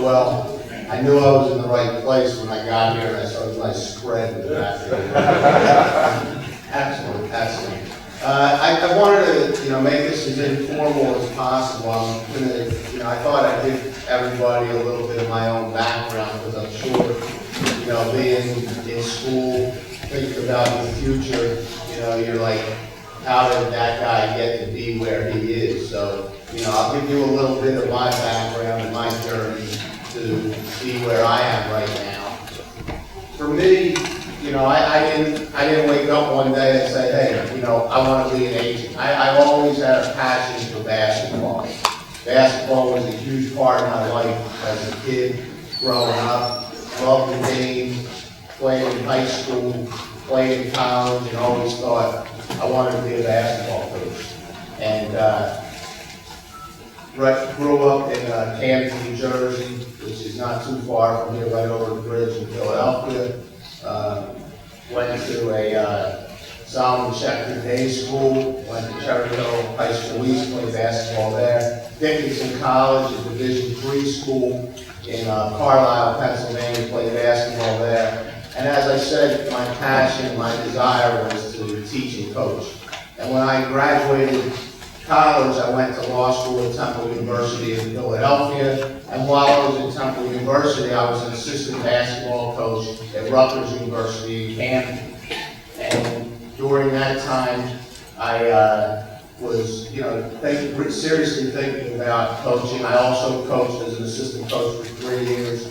Well, I knew I was in the right place when I got here, and I saw a nice spread in the back there. Excellent, excellent. I wanted to, make this as informal as possible. I'm gonna, I thought I'd give everybody a little bit of my own background, because I'm sure, being in school, thinking about the future, you're like, how did that guy get to be where he is? So, I'll give you a little bit of my background and my journey to see where I am right now. For me, I didn't wake up one day and say, hey, I want to be an agent. I've always had a passion for basketball. Basketball was a huge part of my life as a kid growing up. Loved the game, played in high school, played in college, and always thought I wanted to be a basketball coach. And grew up in Camden, New Jersey, which is not too far from here, right over the bridge in Philadelphia. Went to a Solomon Schechter Day School, went to Cherry Hill High School East, played basketball there. Dickinson College, a Division III school in Carlisle, Pennsylvania, played basketball there. And as I said, my passion, my desire was to teach and coach. And when I graduated college, I went to law school at Temple University in Philadelphia. And while I was at Temple University, I was an assistant basketball coach at Rutgers University in Camden. And during that time, I was, seriously thinking about coaching. I also coached as an assistant coach for 3 years.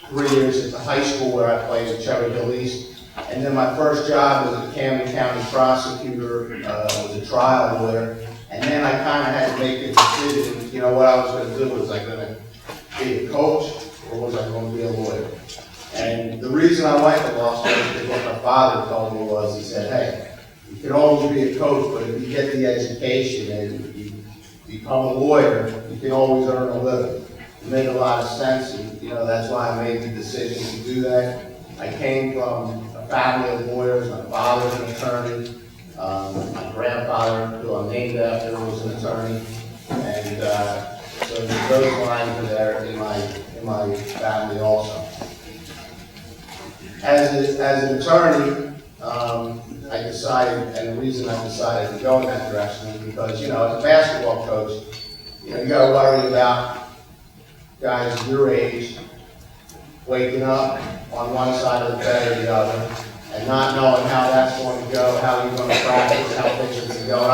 3 years at the high school where I played at Cherry Hill East. And then my first job was a Camden County prosecutor, was a trial lawyer. And then I kind of had to make a decision, what I was going to do. Was I going to be a coach, or was I going to be a lawyer? And the reason I went to law school is because what my father told me was, he said, hey, you can always be a coach, but if you get the education and you become a lawyer, you can always earn a living. It made a lot of sense, and that's why I made the decision to do that. I came from a family of lawyers. My father's an attorney. My grandfather, who I'm named after, was an attorney. And so those lines are there in my family also. As an attorney, I decided, and the reason I decided to go in that direction is because, as a basketball coach, you got to worry about guys your age waking up on one side of the bed or the other and not knowing how that's going to go, how you're going to practice, how things are going to go. And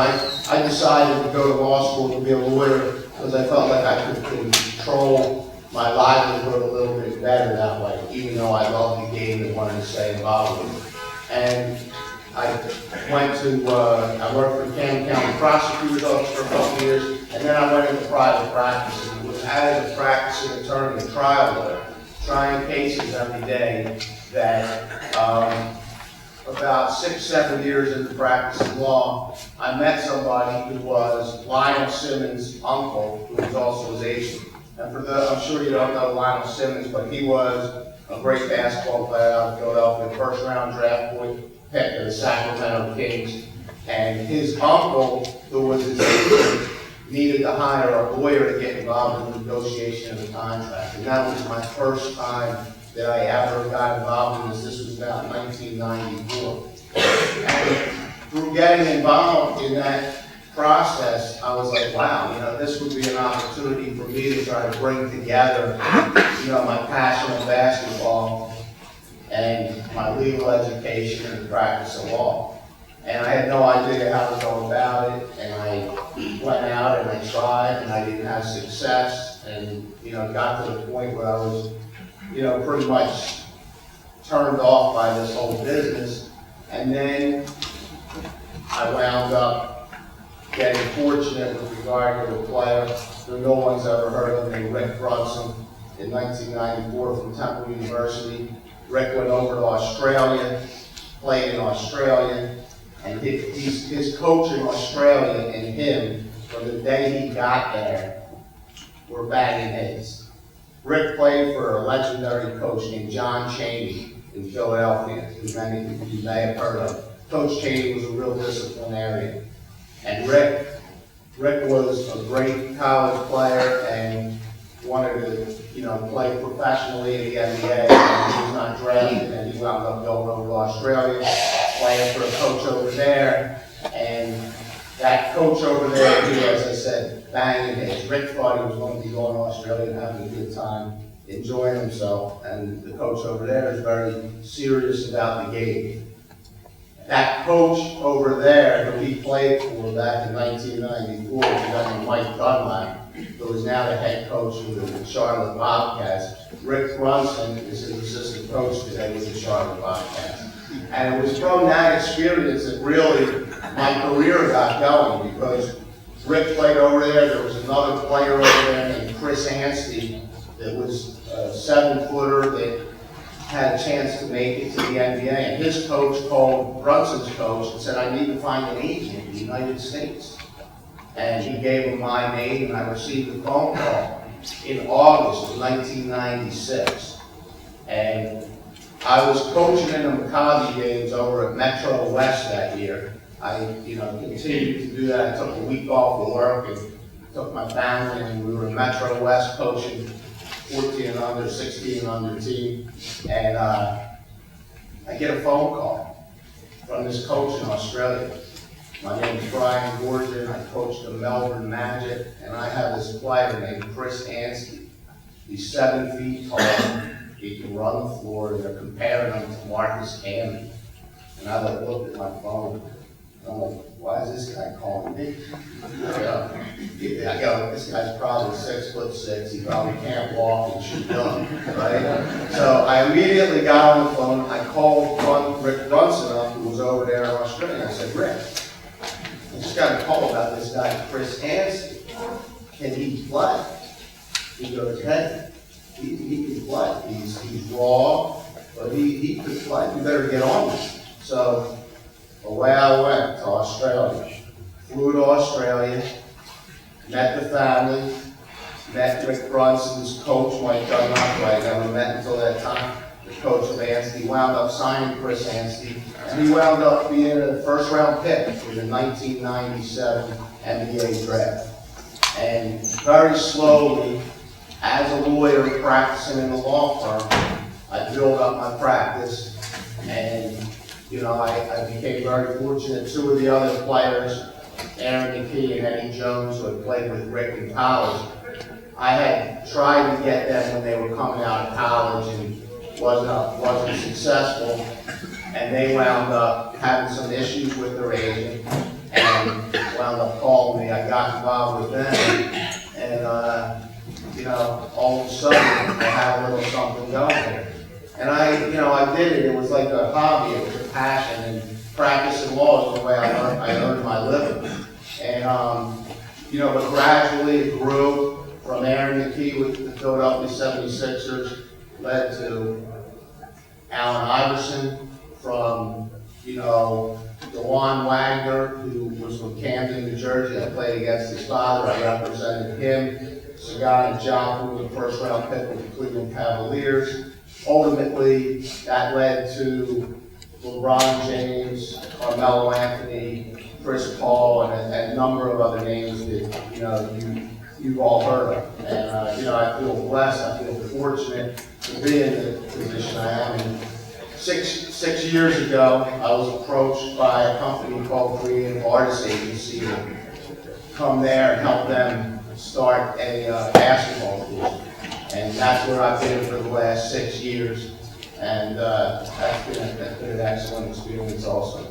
I decided to go to law school to be a lawyer because I felt like I could control my livelihood a little bit better that way, even though I loved the game and wanted to stay involved with it. And I worked for the Camden County Prosecutor's Office for a couple years, and then I went into private practice and was as a practicing attorney and trial lawyer, trying cases every day that about 6-7 years into practicing law, I met somebody who was Lionel Simmons' uncle, who was also his agent. And I'm sure you don't know Lionel Simmons, but he was a great basketball player out of Philadelphia, first round draft pick of the Sacramento Kings. And his uncle, who was his agent, needed to hire a lawyer to get involved in the negotiation of the contract. And that was my first time that I ever got involved in this. This was about 1994. And through getting involved in that process, I was like, wow, this would be an opportunity for me to try to bring together, my passion of basketball and my legal education and practice of law. And I had no idea how to go about it, and I went out and I tried, and I didn't have success, and got to the point where I was pretty much turned off by this whole business. And then I wound up getting fortunate with regard to a player who no one's ever heard of, named Rick Brunson, in 1994 from Temple University. Rick went over to Australia, played in Australia, and his coach in Australia and him, from the day he got there, were batting heads. Rick played for a legendary coach named John Chaney in Philadelphia, who many of you may have heard of. Coach Chaney was a real disciplinarian. And Rick was a great college player and wanted to, play professionally in the NBA, and he was not drafted, and he wound up going over to Australia, playing for a coach over there, and that coach over there, he, as I said, banging heads. Rick thought he was going to be going to Australia and having a good time, enjoying himself, and the coach over there is very serious about the game. That coach over there, who he played for back in 1994, was a guy named Mike Dunlap, who is now the head coach of the Charlotte Bobcats. Rick Brunson is his assistant coach today with the Charlotte Bobcats. And it was from that experience that really my career got going, because Rick played over there. There was another player over there named Chris Anstey that was a 7-footer that had a chance to make it to the NBA. And his coach called Brunson's coach and said, I need to find an agent in the United States. And he gave him my name, and I received a phone call in August of 1996. And I was coaching in the Maccabi games over at Metro West that year. I, continued to do that. I took a week off of work and took my family, and we were in Metro West coaching 14 and under, 16 and under team. And I get a phone call from this coach in Australia. My name is Brian Gordon. I coach the Melbourne Magic, and I have this player named Chris Anstey. He's 7 feet tall. He can run the floor, and they're comparing him to Marcus Camby. And I looked at my phone, and I'm like, why is this guy calling me? I go, this guy's probably 6'6". He probably can't walk and shoot dunk, right? So I immediately got on the phone. I called Rick Brunson up, who was over there in Australia. I said, Rick, I just got a call about this guy, Chris Anstey. Can he play? He goes, hey, he can play. He's raw, but he could play. You better get on this. So away I went to Australia. Flew to Australia, met the family, met Rick Brunson's coach, Mike Dunlap, who I never met until that time. The coach of Anstey wound up signing Chris Anstey, and he wound up being a first-round pick for the 1997 NBA draft. And very slowly, as a lawyer practicing in the law firm, I built up my practice, and I became very fortunate. 2 of the other players, Aaron McKee and Eddie Jones, who had played with Rick in college, I had tried to get them when they were coming out of college and wasn't successful. And they wound up having some issues with their agent and wound up calling me. I got involved with them, and all of a sudden I had a little something going there. And I did it. It was like a hobby. It was a passion. And practicing law is the way I earned my living. And but gradually it grew from Aaron McKee with the Philadelphia 76ers, led to Allen Iverson, from DeJuan Wagner, who was from Camden, New Jersey. I played against his father. I represented him. Sagana Johnson, who was a first-round pick with the Cleveland Cavaliers. Ultimately, that led to LeBron James, Carmelo Anthony, Chris Paul, and a number of other names that you've all heard of. And I feel blessed. I feel fortunate to be in the position I am in. Six years ago, I was approached by a company called Creative Artists Agency to come there and help them start a basketball team. And that's where I've been for the last 6 years. And that's been an excellent experience also.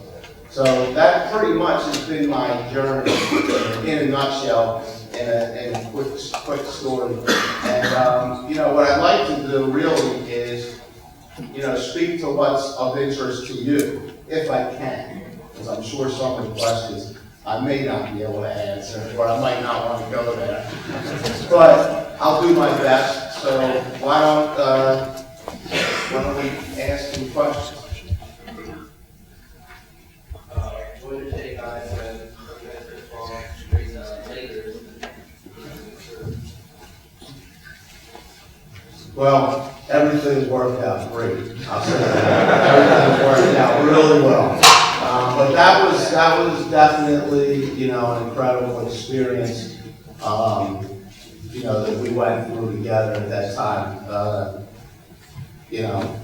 So that pretty much has been my journey in a nutshell, in a quick story. And what I'd like to do really is speak to what's of interest to you, if I can, because I'm sure some of the questions I may not be able to answer, or I might not want to go there. But I'll do my best. So why don't we ask some questions? What did you take guys when Lakers? Well, everything's worked out great. I'll say that. Everything's worked out really well. But that was definitely, an incredible experience. that we went through together at that time.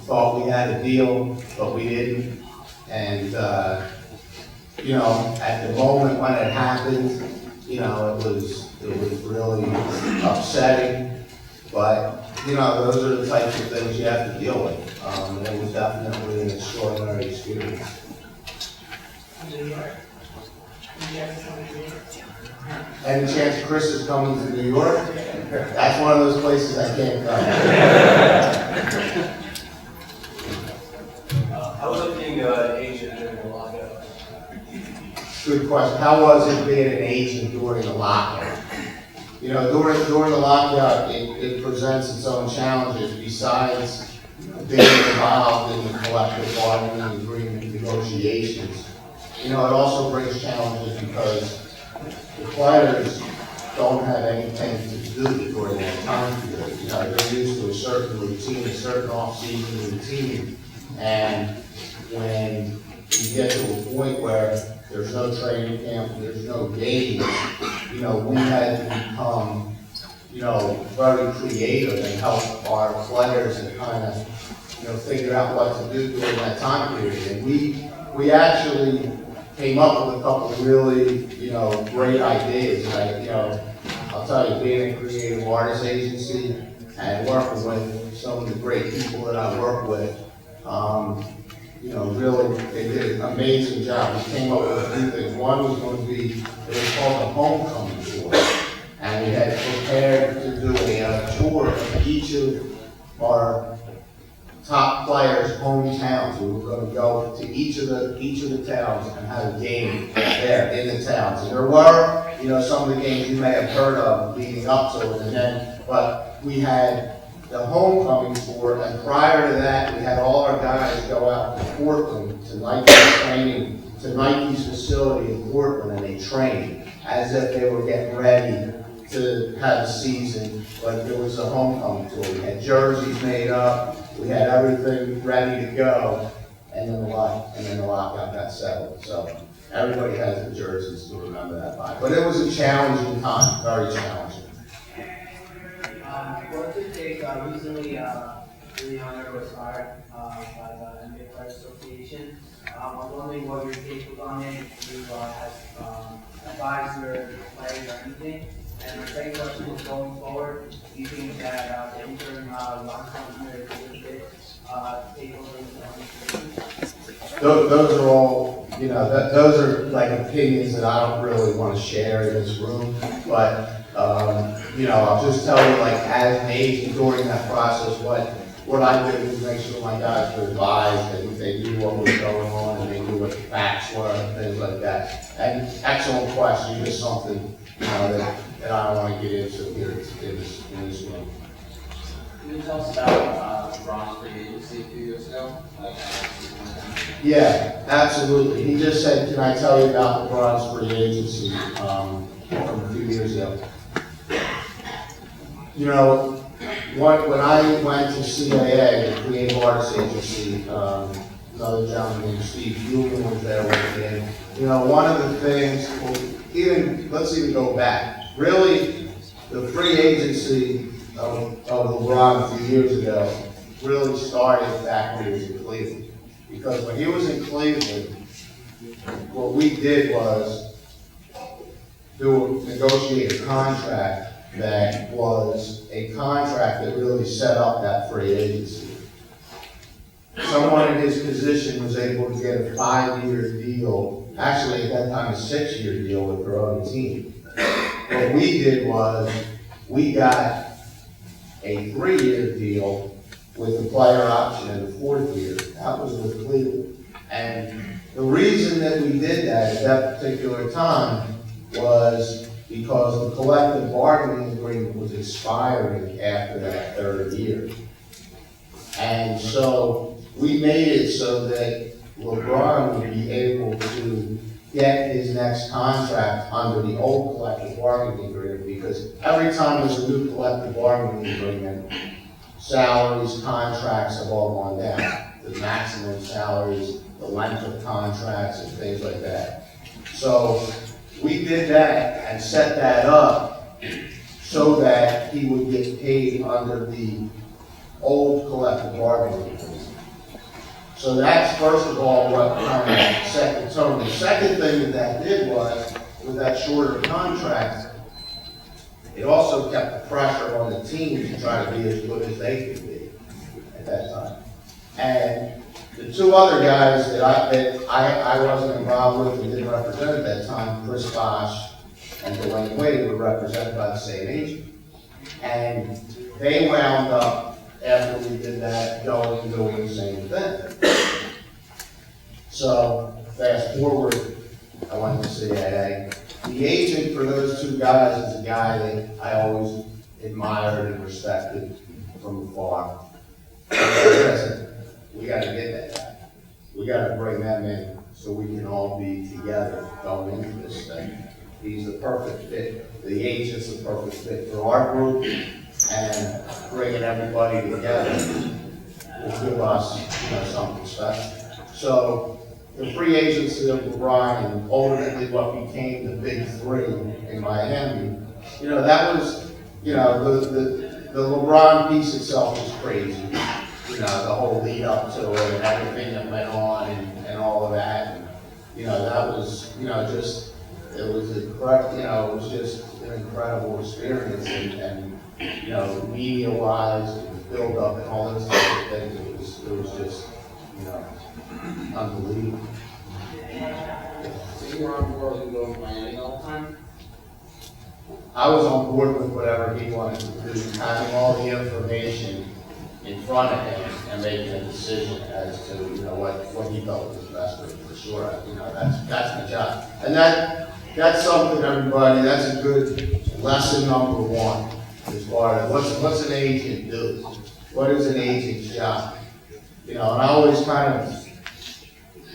Thought we had a deal, but we didn't. And, at the moment when it happened, it was really upsetting. But, those are the types of things you have to deal with. And it was definitely an extraordinary experience. Any chance Chris is coming to New York? That's one of those places I can't come. How was it being an agent during the lockout? Good question. How was it being an agent during the lockout? During the lockout, it presents its own challenges besides being involved in the collective bargaining agreement negotiations. It also brings challenges because the players don't have anything to do during that time period. They're used to a certain routine, a certain off-season routine. And when you get to a point where there's no training camp, there's no games, we had to become, very creative and help our players and kind of, figure out what to do during that time period. And we actually came up with a couple of really, great ideas. I'll tell you, being a creative artist agency and working with some of the great people that I work with, really, they did an amazing job. We came up with a few things. One was going to be, it was called the Homecoming Tour. And we had prepared to do a tour of each of our top players' hometowns. We were going to go to each of the towns and have a game there in the towns. And there were, some of the games you may have heard of leading up to it, but we had the homecoming tour, and prior to that, we had all our guys go out to Portland to Nike's facility in Portland, and they trained as if they were getting ready to have a season, but there was a homecoming tour. We had jerseys made up, we had everything ready to go, and then the lockout got settled. So everybody has the jerseys to remember that by. But it was a challenging time, very challenging. What did it take? Recently, Willie Hunter was hired by the NBA Players Association. I'm wondering what your take was on it, if you as advisor, players, or anything. And my second question is, going forward, do you think that the interim long-term here could take over the Those are all, those are like opinions that I don't really want to share in this room, but I'll just tell you, like, as an agent during that process, what I did was make sure my guys were advised and they knew what was going on and they knew what the facts were and things like that. And excellent question, just something, that I don't want to get into here in this room. Can you tell us about LeBron's free agency a few years ago? Yeah, absolutely. He just said, can I tell you about LeBron's free agency from a few years ago? When I went to CAA, the Creative Artists Agency, another gentleman named Steve Human was there with me. And, one of the things, let's even go back. Really, the free agency of LeBron a few years ago really started back when he was in Cleveland. Because when he was in Cleveland, what we did was negotiate a contract that was a contract that really set up that free agency. Someone in his position was able to get a 5-year deal, actually at that time a 6-year deal with their own team. What we did was we got a 3-year deal with the player option in the 4th year. That was with Cleveland. And the reason that we did that at that particular time was because the collective bargaining agreement was expiring after that 3rd year. And so we made it so that LeBron would be able to get his next contract under the old collective bargaining agreement, because every time there's a new collective bargaining agreement, salaries, contracts have all gone down. The maximum salaries, the length of contracts, and things like that. So we did that and set that up so that he would get paid under the old collective bargaining agreement. So that's, first of all, what kind of set the tone. The second thing that did was, with that shorter contract, it also kept the pressure on the team to try to be as good as they could be at that time. And the two other guys that I wasn't involved with and didn't represent at that time, Chris Bosch and Dwayne Wade, were represented by the same agent. And they wound up, after we did that, going and doing the same thing. So, fast forward, I went to CAA. The agent for those two guys is a guy that I always admired and respected from afar. Listen, we gotta get that guy. We gotta bring them in so we can all be together going into this thing. He's the perfect fit. The agent's the perfect fit for our group, and bringing everybody together will give us, something special. So the free agency of LeBron and ultimately what became the big three in Miami, that was, the LeBron piece itself was crazy. The whole lead up to it and everything that went on and all of that. And, that was, it was incredible, it was just an incredible experience and media-wise, it was build up and all those types of things. It was just, unbelievable. So you were on board with going to Miami all the time? I was on board with whatever he wanted to do, having all the information in front of him and making a decision as to, what he felt was best for sure. That's my job. And that's something, everybody, that's a good lesson number one, as far as what's an agent do? What is an agent's job? And I always kind of,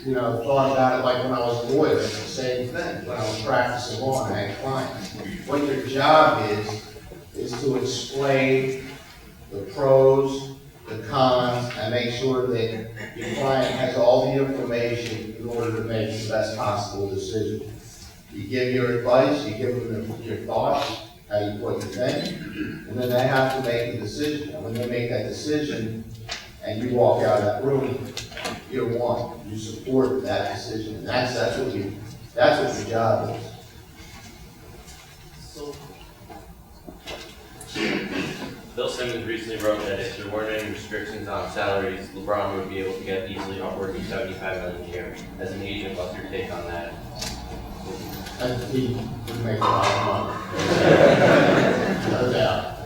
thought about it like when I was a lawyer, it's the same thing. When I was practicing law and I had clients. What your job is to explain the pros, the cons, and make sure that your client has all the information in order to make the best possible decision. You give your advice, you give them your thoughts, what you think, and then they have to make a decision. And when they make that decision, and you walk out of that room, you're one. You support that decision, and that's what your job is. So, Bill Simmons recently wrote that if there weren't any restrictions on salaries, LeBron would be able to get easily upwards of $75 million a year. As an agent, what's your take on that? And he would make a lot of money. No doubt.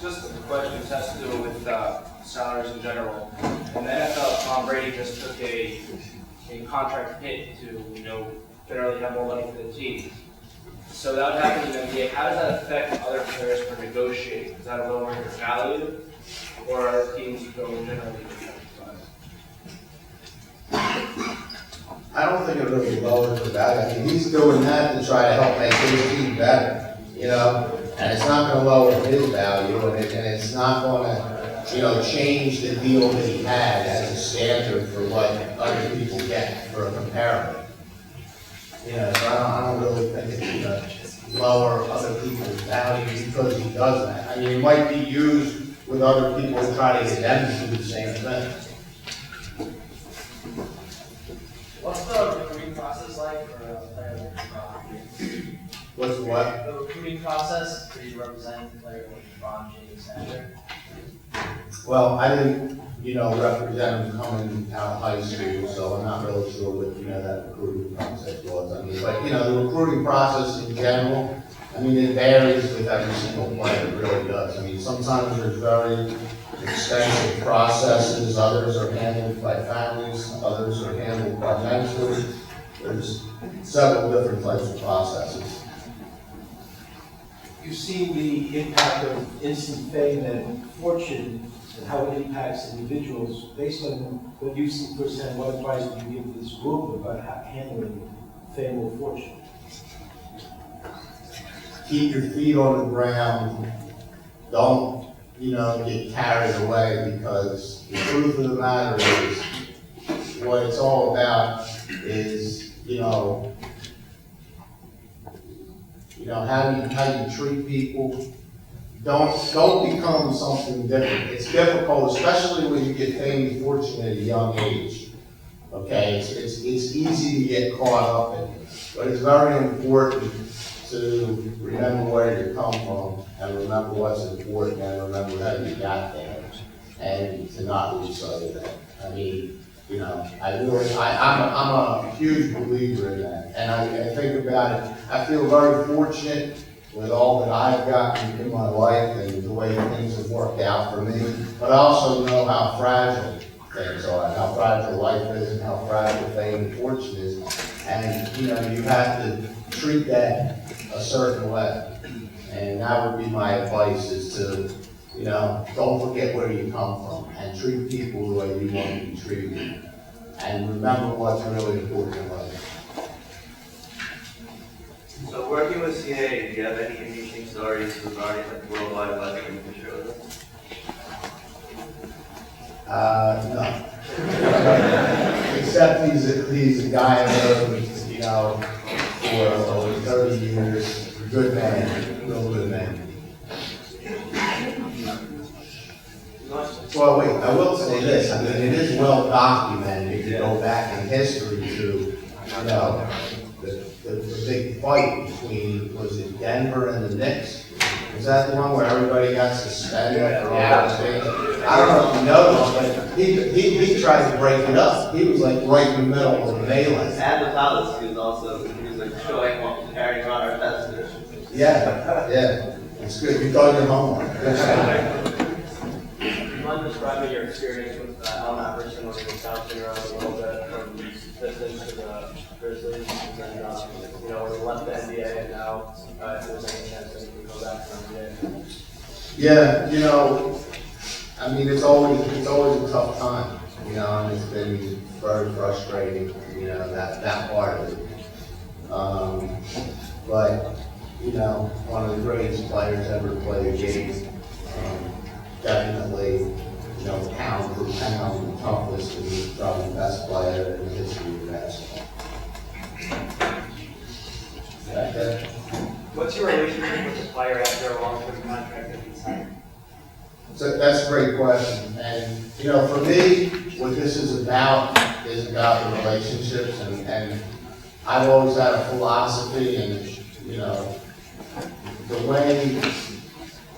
Just a question that has to do with salaries in general. In the NFL, Tom Brady just took a contract hit to, generally have more money for the team. So without happening in the NBA, how does that affect other players for negotiating? Is that a lower your value, or are teams going generally different? I don't think it really lowers the value. I mean, he's doing that to try to help make his team better, and it's not going to lower his value, and it's not going to, change the deal that he had as a standard for what other people get for a comparable. So I don't really think it's going to lower other people's value because he does that. I mean, it might be used with other people to try to get them to do the same thing. what's the recruiting process like for a player like LeBron? What's the what? The recruiting process for you to represent a player like LeBron James Sander? Well, I didn't, represent him coming out of high school, so I'm not really sure what, that recruiting process was. I mean, but, the recruiting process in general, it varies with every single player, it really does. I mean, sometimes there's very extensive processes, others are handled by families, others are handled by mentors. There's several different types of processes. You've seen the impact of instant fame and fortune and how it impacts individuals. Based on what you've seen firsthand, what advice would you give this group about handling fame or fortune? Keep your feet on the ground. Don't, get carried away, because the truth of the matter is, what it's all about is, you know, how you treat people. Don't become something different. It's difficult, especially when you get fame and fortune at a young age. Okay, it's easy to get caught up in it, but it's very important to remember where you come from and remember what's important and remember how you got there, and to not lose sight of that. I mean, you know, I'm a huge believer in that, and I think about it. I feel very fortunate with all that I've gotten in my life and the way things have worked out for me, but I also know how fragile things are, how fragile life is, and how fragile fame and fortune is, and you know, you have to treat that a certain way, and that would be my advice: is to, you know, don't forget where you come from, and treat people the way you want to be treated, and remember what's really important in life. So working with CA, do you have any interesting stories regarding like worldwide weather in the show? No. Except he's a guy I know, you know, for over 30 years, good man, real good man. Well, wait, I will say this, I mean, it is well documented, if you go back in history to, you know, the big fight between, was it Denver and the Knicks? Was that the one where everybody got suspended for all those things? I don't know if you know this, but he tried to break it up. He was like right in the middle of the melee. And the palace, he was like showing what carrying around our testers. Yeah, it's good. You done your homework. Do you mind describing your experience with Allen Iverson when he was bouncing around a little bit from the Pistons to the Grizzlies, and then, you know, when he left the NBA and now, if there's any chance that he can go back to the NBA? Yeah, you know, I mean, it's always a tough time, you know, and it's been very frustrating, you know, that part of it. But, you know, one of the greatest players ever to play the game. Definitely, you know, pound for pound, the toughest, and he's probably the best player in the history of basketball. Okay. What's your relationship with the player after a long-term contract that he's signed? So that's a great question, and you know, for me, what this is about the relationships, and I've always had a philosophy, and you know, the way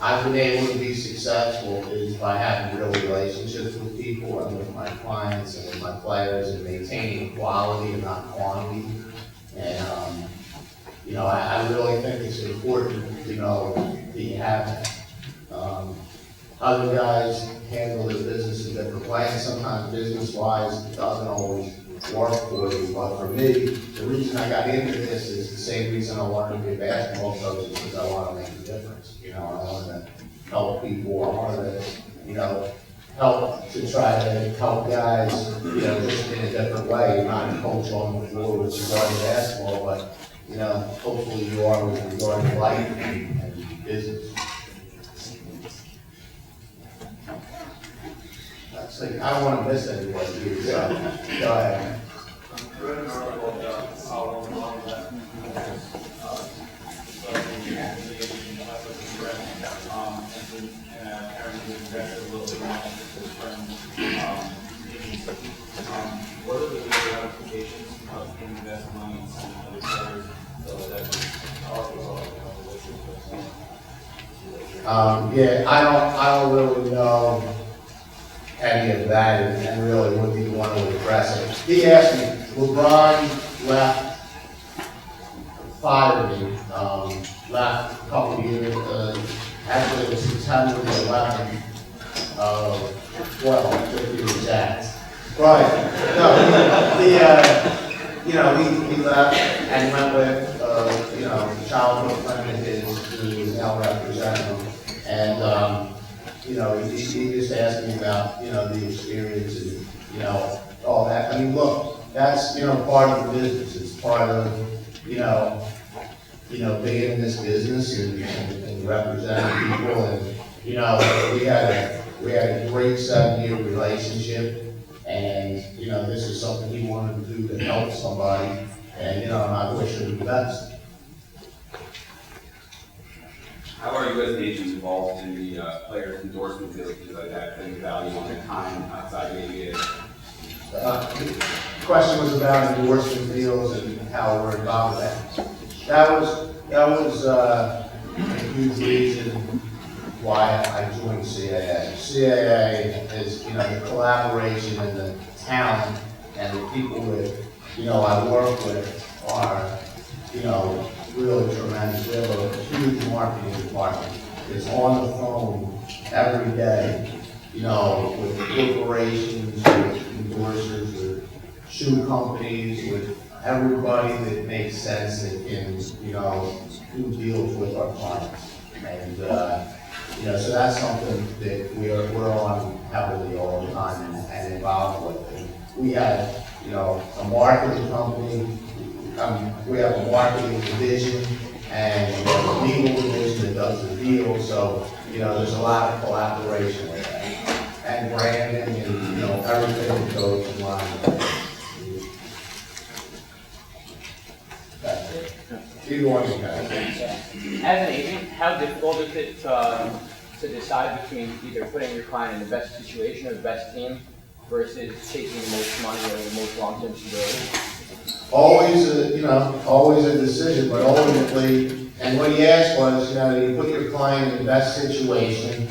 I've been able to be successful is by having real relationships with people and with my clients and with my players, and maintaining quality and not quantity. And you know, I really think it's important, you know, that you have that. Other guys handle their business in different ways. Sometimes business-wise, it doesn't always work for you. But for me, the reason I got into this is the same reason I wanted to be a basketball coach, is because I want to make a difference. You know, I want to help people. I want to, you know, help to try to help guys, you know, just in a different way. You're not a coach on the floor with regard to basketball, but, you know, hopefully you are with regard to life and business. So I don't want to miss anybody here, so go ahead. I read an article about how long that what are the legal ramifications of investing money in some other players that are Yeah, I don't really know any of that, and really wouldn't even want to address it. He asked me, LeBron left, fired me, left a couple of years, actually it was September the 11th of 12, to be exact. But, no, he left and went with, you know, childhood friend of his who is now representing him. And, you know, he just asked me about, you know, the experience and, you know, all that. I mean, look, that's, you know, part of the business. It's part of, you know, being in this business and representing people. And, you know, we had a great 7-year relationship. And, you know, this is something he wanted to do to help somebody. And, you know, I wish him the best. How are you as an agent involved in the players' endorsement deals, because I have been value on their time outside the ABA? The question was about endorsement deals and how we're involved with that. That was a huge reason why I joined CAA. CAA is, you know, the collaboration and the talent and the people that, you know, I work with are, you know, really tremendous. We have a huge marketing department. It's on the phone every day, you know, with corporations, with endorsers, with shoe companies, with everybody that makes sense that can, you know, do deals with our clients. And, you know, so that's something that we're on heavily all the time and involved with. And we have, you know, a marketing company, we have a marketing division and we have a legal division that does the deal. So, you know, there's a lot of collaboration with that. And branding and, you know, everything that goes in line with that. That's it. Either one of you guys. As an agent, how difficult is it to decide between either putting your client in the best situation or the best team versus taking the most money or the most long-term stability? Always a decision, but ultimately, and what he asked was, you know, do you put your client in the best situation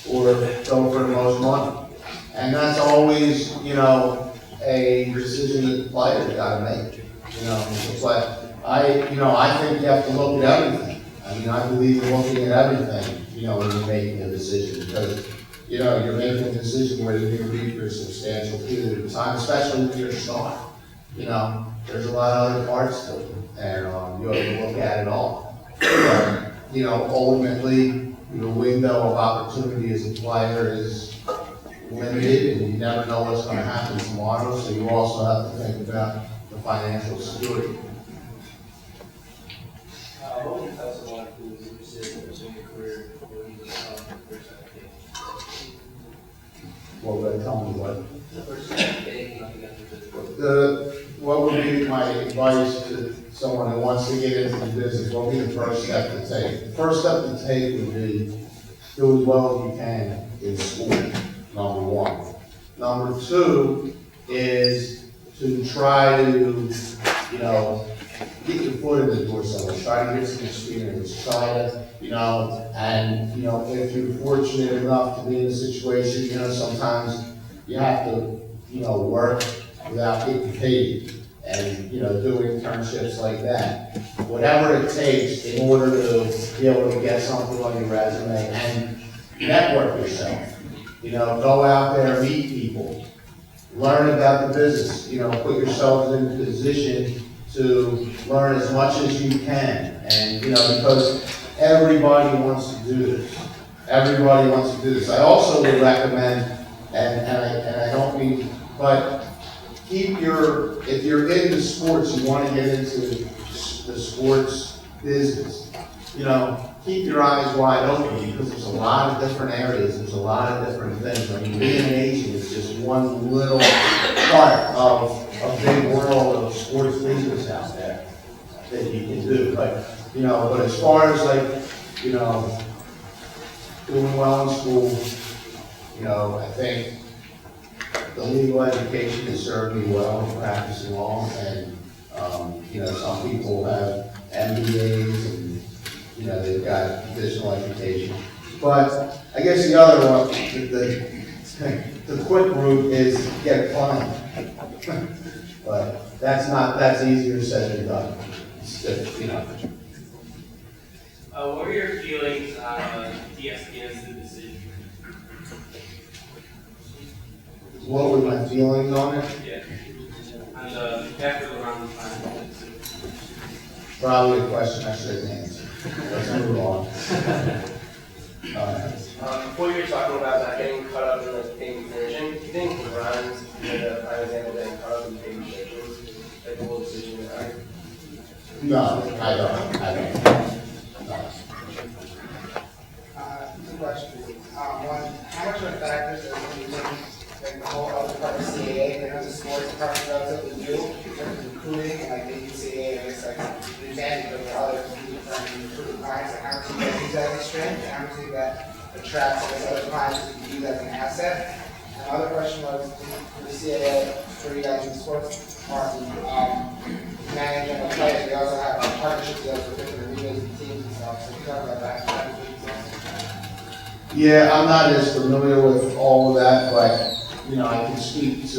or go for the most money? And that's always, you know, a decision that the player's gotta make, you know, but I think you have to look at everything. I mean, I believe in looking at everything, you know, when you're making a decision, because, you know, you're making a decision where you're going to be for a substantial period of time, especially when you're a star. You know, there's a lot of other parts to it, and you have to look at it all. You know, ultimately, your window of opportunity as a player is limited, and you never know what's going to happen tomorrow, so you also have to think about the financial security. What would you tell someone who is interested in pursuing a career or even first education? What would I tell me what? The first education, nothing after business. What would be my advice to someone who wants to get into the business? What would be the first step to take? The first step to take would be do as well as you can in school, number one. Number two is to try to, you know, get your foot in the door somewhere, try to get some experience, try to, you know, and, you know, if you're fortunate enough to be in a situation, you know, sometimes you have to, you know, work without getting paid and, you know, do internships like that. Whatever it takes in order to be able to get something on your resume and network yourself. You know, go out there, meet people, learn about the business, you know, put yourselves in a position to learn as much as you can. And, you know, because everybody wants to do this. Everybody wants to do this. I also would recommend, and I don't mean, but if you're into sports, you want to get into the sports business, you know, keep your eyes wide open because there's a lot of different areas, there's a lot of different things. I mean, being an agent is just one little part of a big world of sports business out there that you can do. But, you know, but as far as like, you know, doing well in school, you know, I think the legal education has served me well in practicing law, and, you know, some people have MBAs and, you know, they've got additional education. But I guess the other one, the quick route is get a client. But that's easier said than done. It's just, you know. What were your feelings on ESPN's decision? What were my feelings on it? Yeah. And after the round of time. Probably a question I shouldn't answer. Let's move on. Before you were talking about not getting caught up in the payment version, do you think LeBron's a prime example getting caught up in the payment version, like the whole decision with that? No, I don't. No. Two questions. One, how much of a factor is like the whole other part of CAA? I know the sports department relatively new in terms of recruiting, and like the CAA, I guess like the advantage of the other competing firms in recruiting clients. Like how much do you guys use that as a strength? attract some of those other clients to use as an asset? And my other question was, for the CAA, for you guys in the sports department, managing the players, we also have partnerships with us with different arenas and teams and stuff, so can you talk about that? Yeah, I'm not as familiar with all of that, but, you know, I can speak to,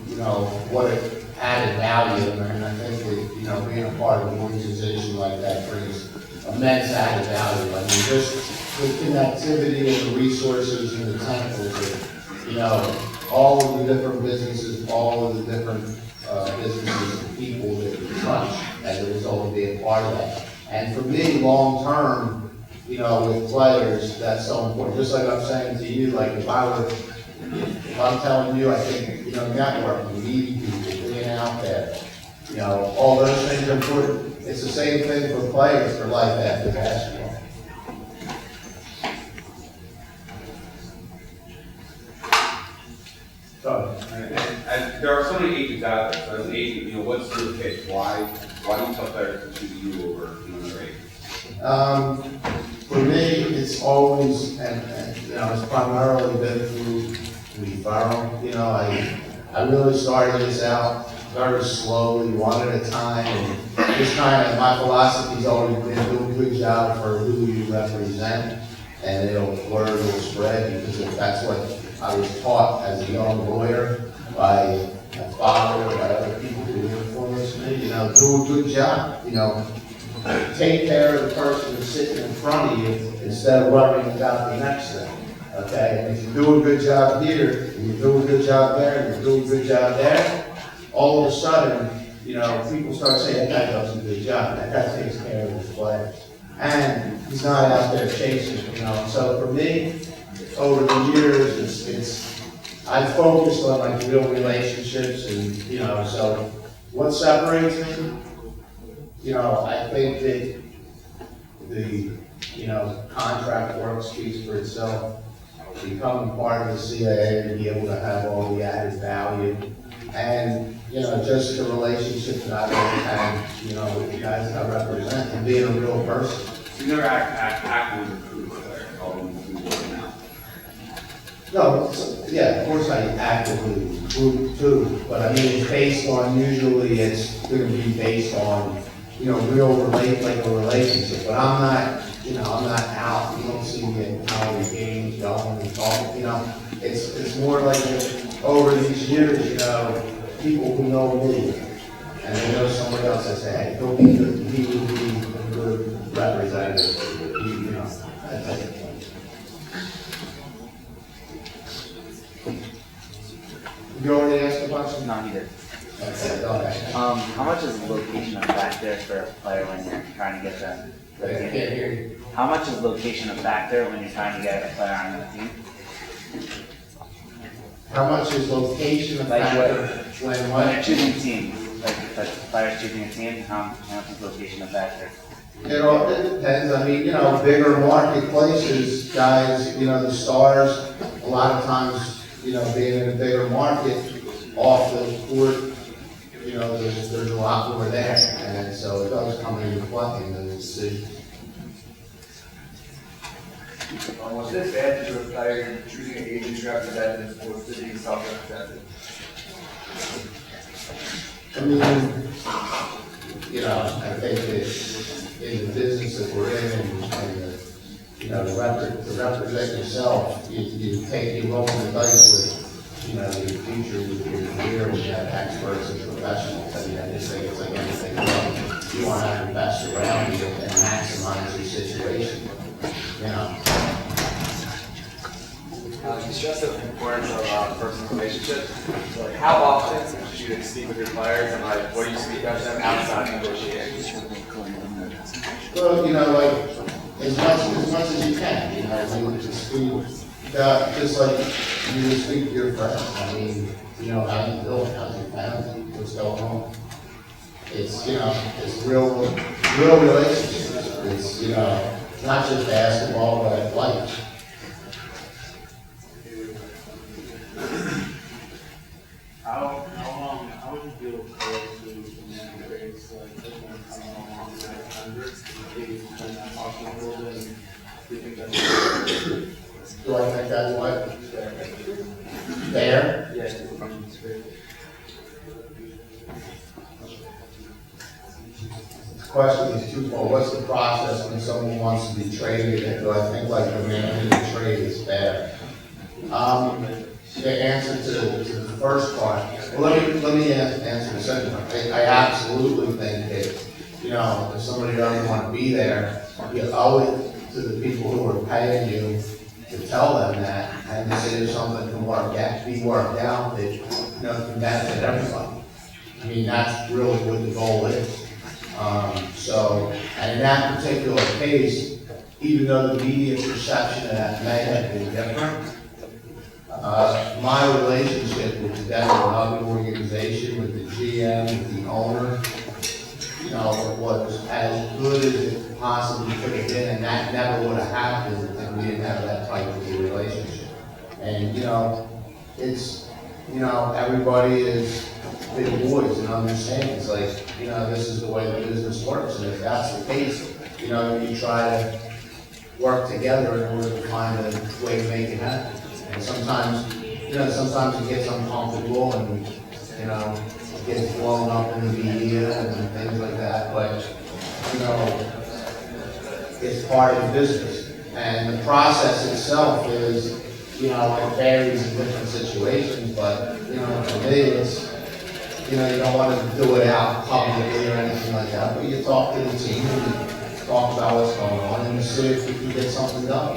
you know, what it added value, and I think that, you know, being a part of an organization like that brings immense added value. I mean, just the connectivity and the resources and the tentacles of, you know, all of the different businesses, all of the different businesses and people that you touch as a result of being part of that. And for me, long term, you know, with players, that's so important. Just like I'm saying to you, like if I'm telling you, I think, you know, networking, meeting people, being out there, you know, all those things are important. It's the same thing for players for life after basketball. And there are so many agents out there, so as an agent, you know, what's your pitch? Why do you tell players to choose you over another agent? For me, it's always, and you know, it's primarily been through referral. You know, I really started this out very slowly, one at a time, and just kind of, my philosophy's always been do a good job for who you represent, and word will spread, because that's what I was taught as a young lawyer by my father, by other people who influenced me. You know, do a good job, you know. Take care of the person who's sitting in front of you instead of worrying about the next thing, okay? And if you do a good job here, and you do a good job there, and you do a good job there, all of a sudden, you know, people start saying, that guy does a good job, that guy takes care of his players. And he's not out there chasing, you know. So for me, over the years, I've focused on like real relationships, and, you know, so what separates me? You know, I think that the, you know, contract work speaks for itself. Becoming part of the CAA to be able to have all the added value, and, you know, just the relationship that I've always had, you know, with the guys that I represent, and being a real person. You never actively recruit a player, all of them now. No, yeah, of course I actively recruit too, but I mean, it's based on, usually it's gonna be based on, you know, like a relationship, but I'm not, you know, I'm not out, you don't see me at college games going and talking, you know, it's more like over these years, you know, people who know me, and they know somebody else that say, hey, he'll be good, he will be a good representative, you know, that type of thing. You already asked the question? Not either. Okay, go ahead. How much is location a factor for a player when you're trying to get them? I can't hear you. How much is location a factor when you're trying to get a player on the team? How much is location a Like factor when When what? you're choosing teams, like if a player's choosing a team, how much is location a factor? It depends. I mean, you know, bigger marketplaces, guys, you know, the stars, a lot of times, you know, being in a bigger market, off the court, you know, there's a lot more there, and so it does come into play in the decision. What's the advantage of a player choosing an agent to represent as opposed to being self-represented? I mean, you know, I think that in the business that we're in, and the, you know, to represent yourself, you roll the dice with, you know, your future, with your career, with that experts and professionals. I mean, I just think it's like anything else. You want to have the best around you and maximize your situation, you know. You stress the importance of personal relationships. So, like, how often should you speak with your players, and like, what do you speak about to them outside of negotiating? Well, you know, like, as much as you can, you know, you just speak, just like you would speak to your friends. I mean, you know, how you doing, how's your family, what's going on? It's, you know, it's real relationships. It's, you know, not just basketball, but life. How would you deal with players who raise like coming along that 100, maybe when that talking a little bit, and do you think that's Do I think that's what? Fair? Yes. The question is twofold. What's the process when someone wants to be traded? And do I think like the man in the trade is fair? The answer to the first part. Well, let me answer the second one. I absolutely think that, you know, if somebody doesn't want to be there, you owe it to the people who are paying you to tell them that, and to say there's something can be worked out that, you know, can benefit everybody. I mean, that's really what the goal is. And in that particular case, even though the media perception of that may have been different, my relationship with the Denver Rugby organization, with the GM, with the owner, you know, was as good as it possibly could have been, and that never would have happened if we didn't have that type of a relationship. And, you know, it's, you know, everybody is big boys and understands, like, you know, this is the way the business works, and if that's the case, you know, you try to work together in order to find a way to make it happen. And sometimes, you know, sometimes it gets uncomfortable and, you know, it gets blown up in the media and things like that, but, you know, it's part of the business. And the process itself is, you know, it varies in different situations, but, you know, for me, it's, you know, you don't want to do it out publicly or anything like that, but you talk to the team and you talk about what's going on and you see if you can get something done.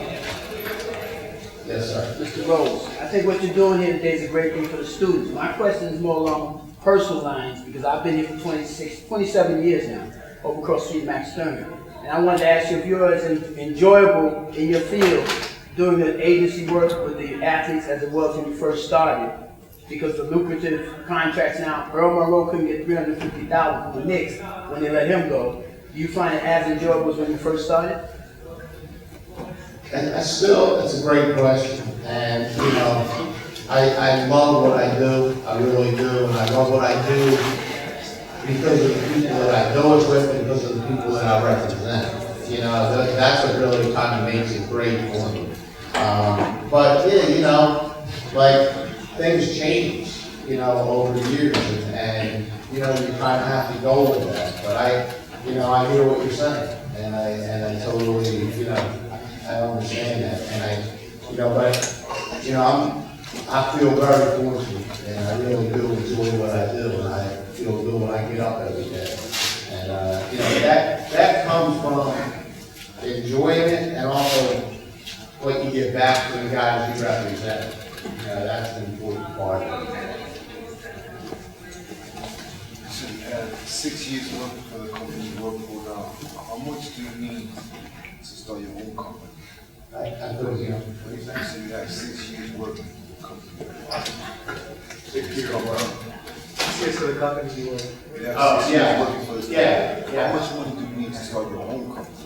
Yes, sir. Mr. Rose, I think what you're doing here today is a great thing for the students. My question is more along personal lines, because I've been here for 27 years now, over across the street, Max Sturman. And I wanted to ask you if you're as enjoyable in your field doing the agency work with the athletes as it was when you first started. Because the lucrative contracts now, Earl Monroe couldn't get $350,000 from the Knicks when they let him go. Do you find it as enjoyable as when you first started? And it's a great question, and, you know, I love what I do, I really do, and I love what I do because of the people that I do it with and because of the people that I represent. You know, that's what really kind of makes it great for me. But, yeah, you know, like, things change, you know, over the years, and you know, you kind of have to go with that. But I hear what you're saying, and I totally, you know, I understand that, and I feel very fortunate, and I really do enjoy what I do, and I feel good when I get up every day. And, you know, that comes from enjoying it and also what you get back to the guys you represent. You know, that's an important part of it. So you had 6 years working for the company you work for now. How much do you need to start your own company? I couldn't hear him. What do you say? So you had 6 years working for the company. 6 years for the company you work. Yeah, 6 years working for the company. Yeah. How much money do you need to start your own company?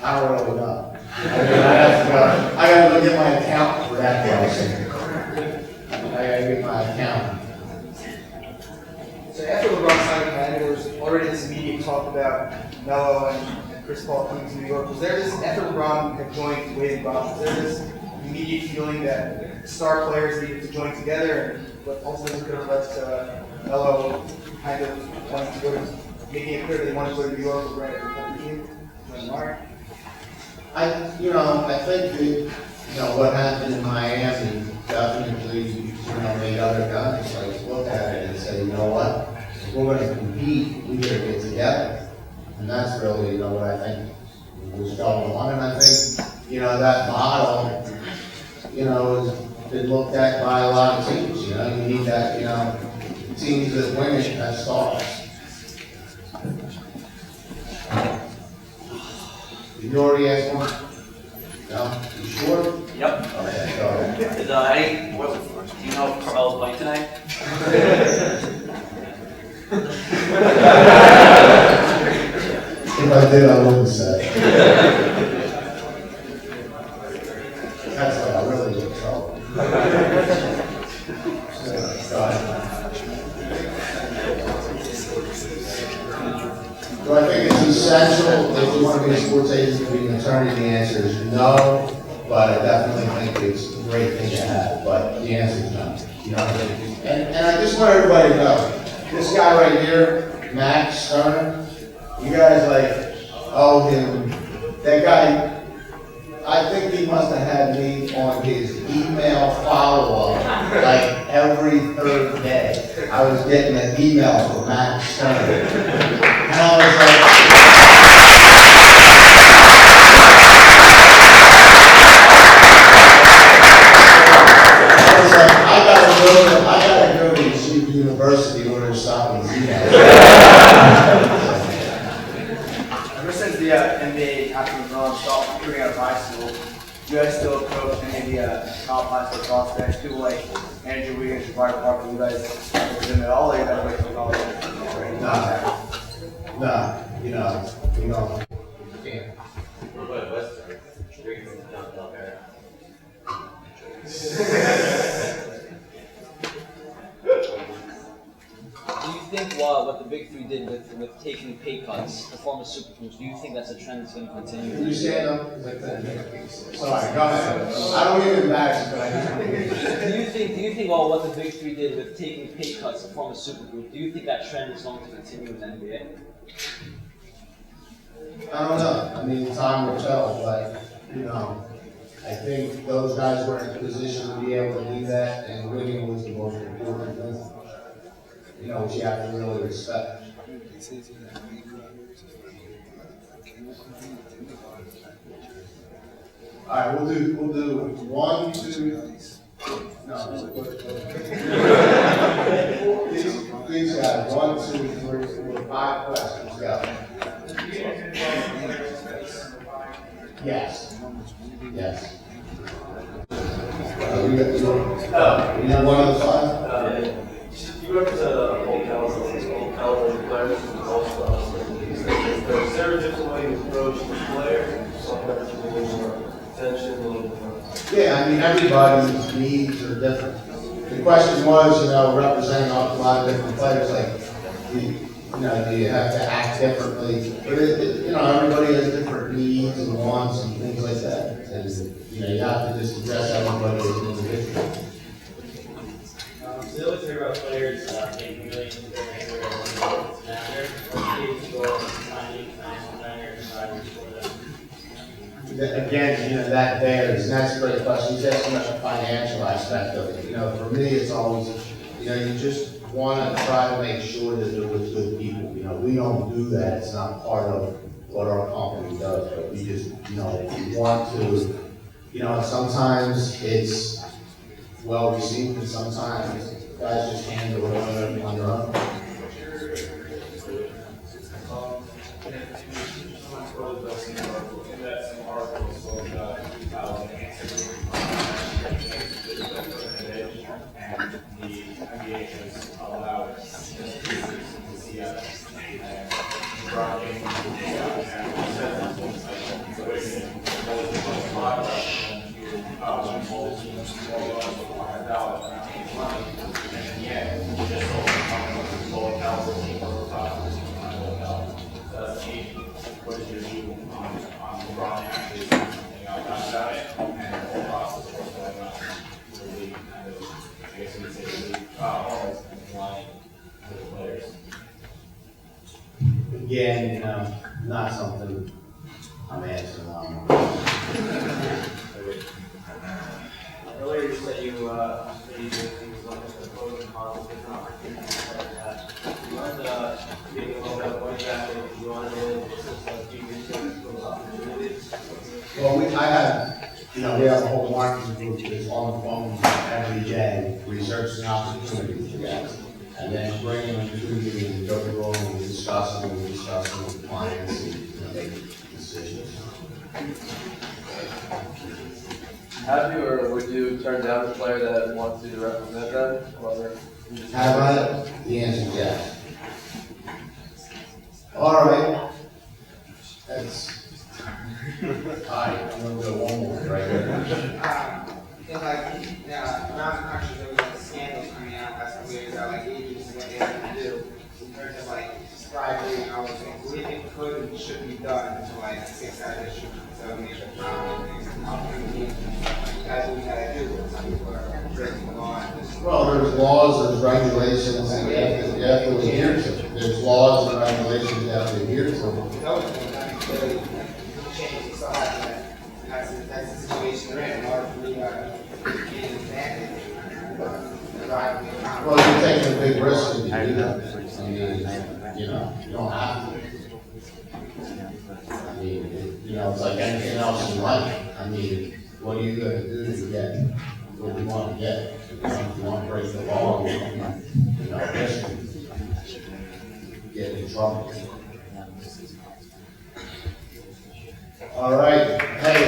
I don't really know. I gotta go get my accountant for that question. I gotta get my accountant. So after LeBron signed with Miami, there was already this immediate talk about Melo and Chris Paul coming to New York. Was there this, after LeBron had joined Wade and Bosh, was there this immediate feeling that star players needed to join together, and what ultimately could have led to Melo kind of wanting to go to, making it clear that he wanted to go to New York for the team, join Mark? I think that, what happened in Miami definitely, made other guys like look at it and say, you know what, if we're gonna compete, we gotta get together. And that's really, what I think was going on. And I think, that model, has been looked at by a lot of teams. You need that, teams that win it, that stars. You already asked one? No? You sure? Yep. Okay, go ahead. Is, do you know if Carmel's playing tonight? If I did, I wouldn't say. That's why I really get in trouble. Go ahead. Do I think it's essential if you want to be a sports agent to be an attorney? The answer is no. but I definitely think it's a great thing to have, but the answer is no. You know, and I just want everybody to know, this guy right here, Max Sterner, you guys like owe him, that guy, I think he must have had me on his email follow-up like every third day. I was getting an email from Max Sterner. And I was like, I gotta go to Yeshiva University in order to stop these emails. Ever since the NBA after LeBron stopped recruiting out of high school, do you guys still approach any of the top high school prospects, people like Andrew Wiggins, Jabari Parker, you guys with them at all, or you guys wait till college? No, you know, we don't. What about Western? Drinking from downtown area. Do you think what the Big Three did with taking pay cuts, the form of superfoods, do you think that's a trend that's going to continue? Can you stand up like that? Sorry, go ahead. I don't mean to embarrass you, but I just want to hear you. Do you think what the Big Three did with taking pay cuts, the form of superfoods, do you think that trend is going to continue in the NBA? I don't know. I mean, time will tell, but, you know, I think those guys were in a position to be able to do that, and winning was the most important thing. You know, which you have to really respect. All right, we'll do 1, 2, no. These guys, 1, 2, 3, 4, 5 questions, go. Yes. Yes. We have one of the 5? You represent old caliber players and also is there a different way you approach the player? Sometimes you need more attention, a little more. Yeah, I mean, everybody's needs are different. The question was, you know, representing a lot of different players, like, do you have to act differently? But you know, everybody has different needs and wants and things like that. And, you know, you have to just address everybody as an individual. So let's hear about players making millions of dollars after, or capable of signing designers and drivers for them. Again, you know, that varies, and that's a great question. He's asking about the financial aspect of it. You know, for me, it's always, you know, you just want to try to make sure that they're with good people. You know, we don't do that. It's not part of what our company does, but we just, you know, we want to, you know, sometimes it's well received, and sometimes guys just handle it on their own. What is your view on LeBron actually doing something about that and the whole process of what's going on? Really kind of, I guess you would say, really almost lying to the players. Again, you know, not something I'm answering on. Earlier you said you did things like the pros and cons of different opportunities like that. You wanted to speak a little bit about what exactly you wanted to do research those opportunities? Well, I have, you know, we have a whole marketing group that's on the phone every day, researching opportunities for guys. And then bringing them to you and go through them and discuss them with clients and, you know, make decisions. Have you or would you turn down a player that wants you to represent them? Have I? The answer is yes. All right. That's. All right, I'm going to go one more right here. Not actually, there was like scandals coming out last couple years about like agents and what they have to do in terms of like bribery and all those things. What do you think could and should be done to like fix that issue? So make sure there's laws, there's regulations, and you have to adhere to. There's laws and regulations you have to adhere to. No, clearly change, you still have that, that's the situation we're in order for me to be an advantage. Well, you're taking a big risk when you do that. I mean, you know, you don't have to. I mean, you know, it's like anything else in life. I mean, what are you gonna do to get what you want to get? You want to break the law, you know, risk getting in trouble. All right, hey.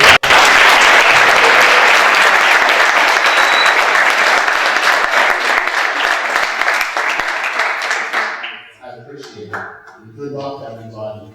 I appreciate it. Good luck, everybody.